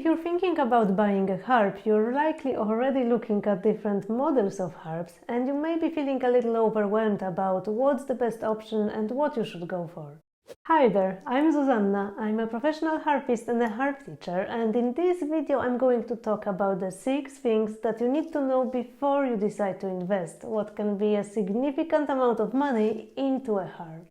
If you're thinking about buying a harp, you're likely already looking at different models of harps, and you may be feeling a little overwhelmed about what's the best option and what you should go for. Hi there, I'm Zuzanna. I'm a professional harpist and a harp teacher, and in this video I'm going to talk about the 6 things that you need to know before you decide to invest what can be a significant amount of money into a harp.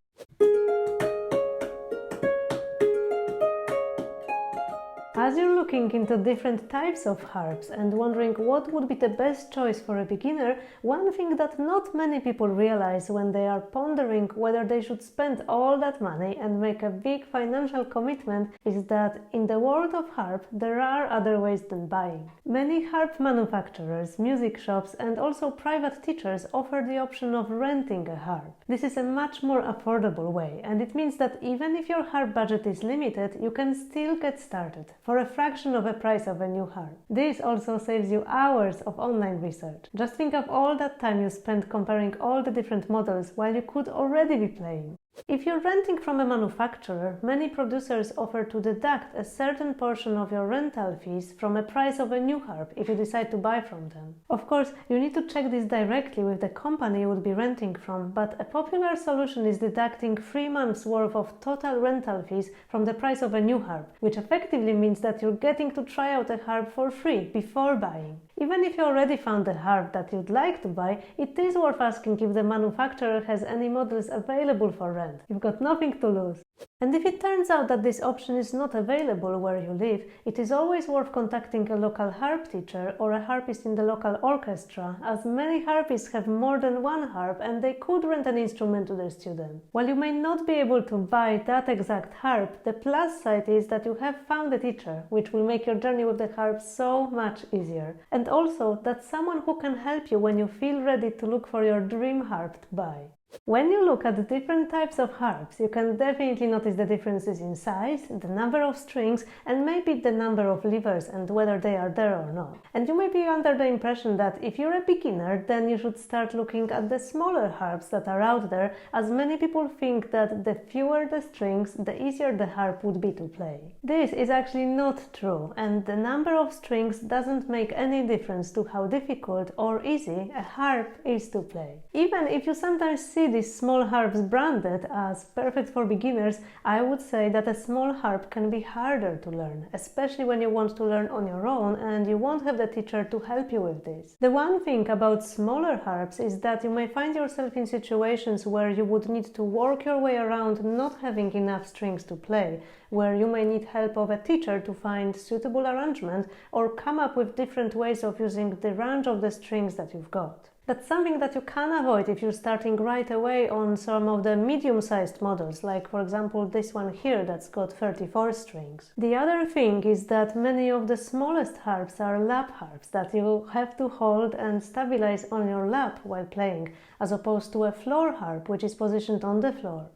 As you're looking into different types of harps and wondering what would be the best choice for a beginner, one thing that not many people realize when they are pondering whether they should spend all that money and make a big financial commitment is that in the world of harp there are other ways than buying. Many harp manufacturers, music shops and also private teachers offer the option of renting a harp. This is a much more affordable way, and it means that even if your harp budget is limited, you can still get started for a fraction of the price of a new harp. This also saves you hours of online research. Just think of all that time you spent comparing all the different models while you could already be playing. If you're renting from a manufacturer, many producers offer to deduct a certain portion of your rental fees from the price of a new harp if you decide to buy from them. Of course, you need to check this directly with the company you would be renting from, but a popular solution is deducting 3 months' worth of total rental fees from the price of a new harp, which effectively means that you're getting to try out a harp for free before buying. Even if you already found a harp that you'd like to buy, it is worth asking if the manufacturer has any models available for rent. You've got nothing to lose. And if it turns out that this option is not available where you live, it is always worth contacting a local harp teacher or a harpist in the local orchestra, as many harpists have more than one harp and they could rent an instrument to their student. While you may not be able to buy that exact harp, the plus side is that you have found a teacher, which will make your journey with the harp so much easier. And also that's someone who can help you when you feel ready to look for your dream harp to buy. When you look at the different types of harps, you can definitely notice the differences in size, the number of strings, and maybe the number of levers and whether they are there or not. And you may be under the impression that if you're a beginner, then you should start looking at the smaller harps that are out there, as many people think that the fewer the strings, the easier the harp would be to play. This is actually not true, and the number of strings doesn't make any difference to how difficult or easy a harp is to play. Even if you sometimes see these small harps branded as perfect for beginners, I would say that a small harp can be harder to learn, especially when you want to learn on your own and you won't have the teacher to help you with this. The one thing about smaller harps is that you may find yourself in situations where you would need to work your way around not having enough strings to play, where you may need help of a teacher to find suitable arrangement or come up with different ways of using the range of the strings that you've got. That's something that you can avoid if you're starting right away on some of the medium-sized models, like for example this one here that's got 34 strings. The other thing is that many of the smallest harps are lap harps that you have to hold and stabilize on your lap while playing, as opposed to a floor harp which is positioned on the floor.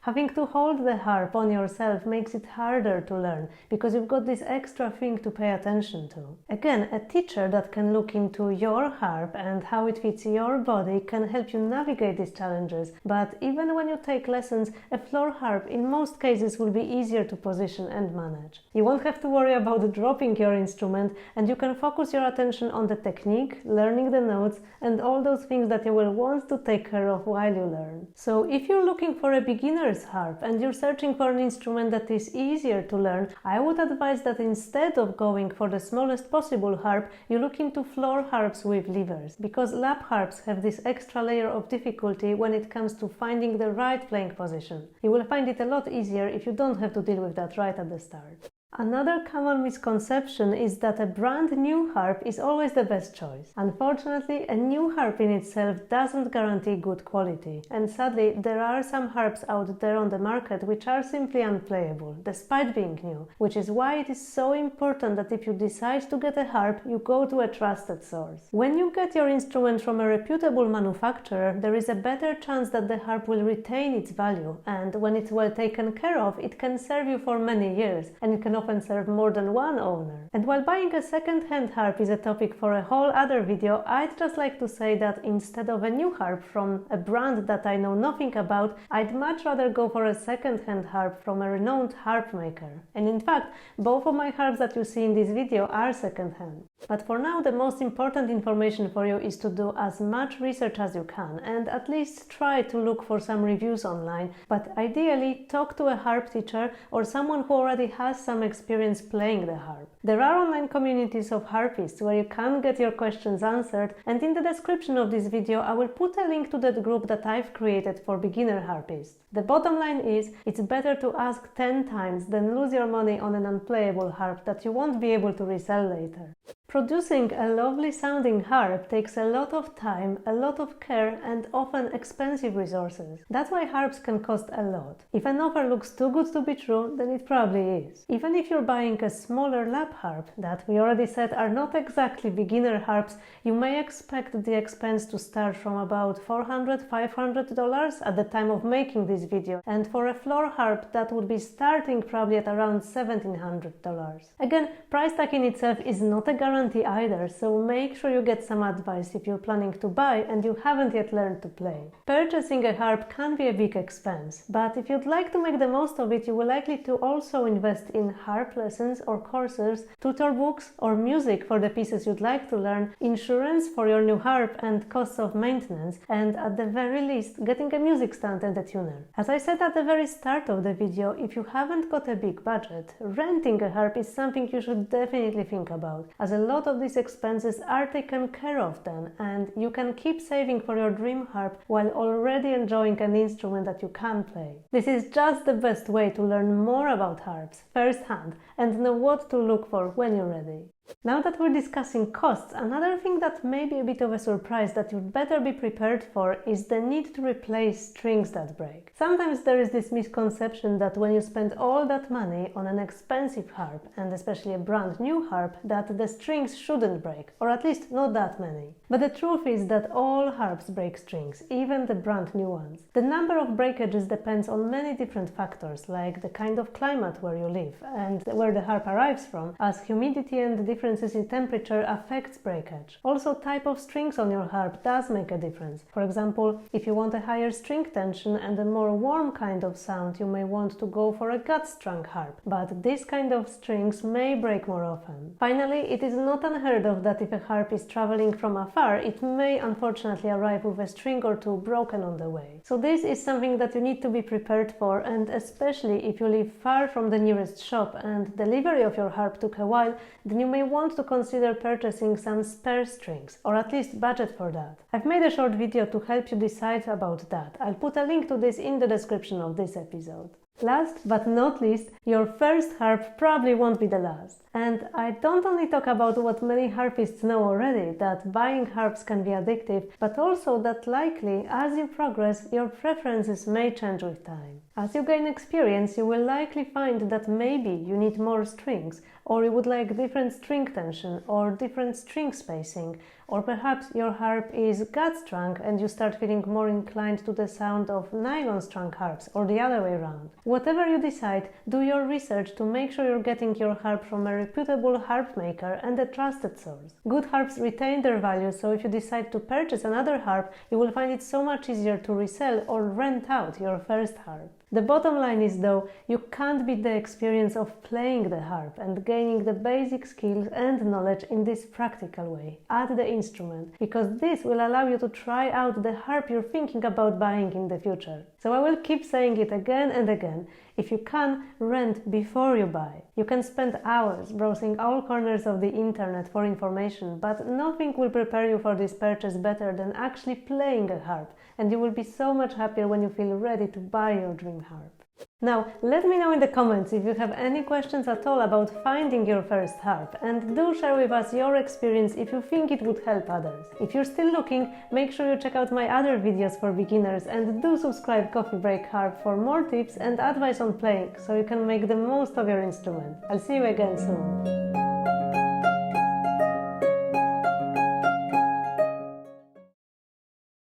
Having to hold the harp on yourself makes it harder to learn, because you've got this extra thing to pay attention to. Again, a teacher that can look into your harp and how it fits your body can help you navigate these challenges, but even when you take lessons, a floor harp in most cases will be easier to position and manage. You won't have to worry about dropping your instrument, and you can focus your attention on the technique, learning the notes, and all those things that you will want to take care of while you learn. So if you're looking for a beginner harp and you're searching for an instrument that is easier to learn, I would advise that instead of going for the smallest possible harp, you look into floor harps with levers, because lap harps have this extra layer of difficulty when it comes to finding the right playing position. You will find it a lot easier if you don't have to deal with that right at the start. Another common misconception is that a brand new harp is always the best choice. Unfortunately, a new harp in itself doesn't guarantee good quality, and sadly there are some harps out there on the market which are simply unplayable, despite being new, which is why it is so important that if you decide to get a harp, you go to a trusted source. When you get your instrument from a reputable manufacturer, there is a better chance that the harp will retain its value, and when it's well taken care of, it can serve you for many years, and it can often serve more than one owner. And while buying a second-hand harp is a topic for a whole other video, I'd just like to say that instead of a new harp from a brand that I know nothing about, I'd much rather go for a second-hand harp from a renowned harp maker. And in fact, both of my harps that you see in this video are second-hand. But for now, the most important information for you is to do as much research as you can and at least try to look for some reviews online, but ideally talk to a harp teacher or someone who already has some experience playing the harp. There are online communities of harpists where you can get your questions answered, and in the description of this video I will put a link to that group that I've created for beginner harpists. The bottom line is, it's better to ask 10 times than lose your money on an unplayable harp that you won't be able to resell later. Producing a lovely sounding harp takes a lot of time, a lot of care and often expensive resources. That's why harps can cost a lot. If an offer looks too good to be true, then it probably is. Even if you're buying a smaller lap harp that we already said are not exactly beginner harps, you may expect the expense to start from about $400–500 at the time of making this video, and for a floor harp that would be starting probably at around $1,700. Again, price tag in itself is not a guarantee either, so make sure you get some advice if you're planning to buy and you haven't yet learned to play. Purchasing a harp can be a big expense, but if you'd like to make the most of it, you will likely to also invest in harp lessons or courses, tutor books or music for the pieces you'd like to learn, insurance for your new harp and costs of maintenance, and at the very least getting a music stand and a tuner. As I said at the very start of the video, if you haven't got a big budget, renting a harp is something you should definitely think about, as a lot of these expenses are taken care of then, and you can keep saving for your dream harp while already enjoying an instrument that you can play. This is just the best way to learn more about harps firsthand and know what to look for when you're ready. Now that we're discussing costs, another thing that may be a bit of a surprise that you'd better be prepared for is the need to replace strings that break. Sometimes there is this misconception that when you spend all that money on an expensive harp, and especially a brand new harp, that the strings shouldn't break, or at least not that many. But the truth is that all harps break strings, even the brand new ones. The number of breakages depends on many different factors, like the kind of climate where you live and where the harp arrives from, as humidity and differences in temperature affects breakage. Also, type of strings on your harp does make a difference. For example, if you want a higher string tension and a more warm kind of sound, you may want to go for a gut-strung harp, but this kind of strings may break more often. Finally, it is not unheard of that if a harp is traveling from afar, it may unfortunately arrive with a string or two broken on the way. So this is something that you need to be prepared for, and especially if you live far from the nearest shop and delivery of your harp took a while, then you may want to consider purchasing some spare strings, or at least budget for that. I've made a short video to help you decide about that. I'll put a link to this in the description of this episode. Last but not least, your first harp probably won't be the last. And I don't only talk about what many harpists know already, that buying harps can be addictive, but also that likely, as you progress, your preferences may change with time. As you gain experience, you will likely find that maybe you need more strings, or you would like different string tension or different string spacing, or perhaps your harp is gut-strung and you start feeling more inclined to the sound of nylon-strung harps, or the other way around. Whatever you decide, do your research to make sure you're getting your harp from a reputable harp maker and a trusted source. Good harps retain their value, so if you decide to purchase another harp, you will find it so much easier to resell or rent out your first harp. The bottom line is, though, you can't beat the experience of playing the harp and gaining the basic skills and knowledge in this practical way, at the instrument, because this will allow you to try out the harp you're thinking about buying in the future. So I will keep saying it again and again. If you can, rent before you buy. You can spend hours browsing all corners of the internet for information, but nothing will prepare you for this purchase better than actually playing a harp, and you will be so much happier when you feel ready to buy your dream harp. Now, let me know in the comments if you have any questions at all about finding your first harp, and do share with us your experience if you think it would help others. If you're still looking, make sure you check out my other videos for beginners, and do subscribe Coffee Break Harp for more tips and advice on playing, so you can make the most of your instrument. I'll see you again soon.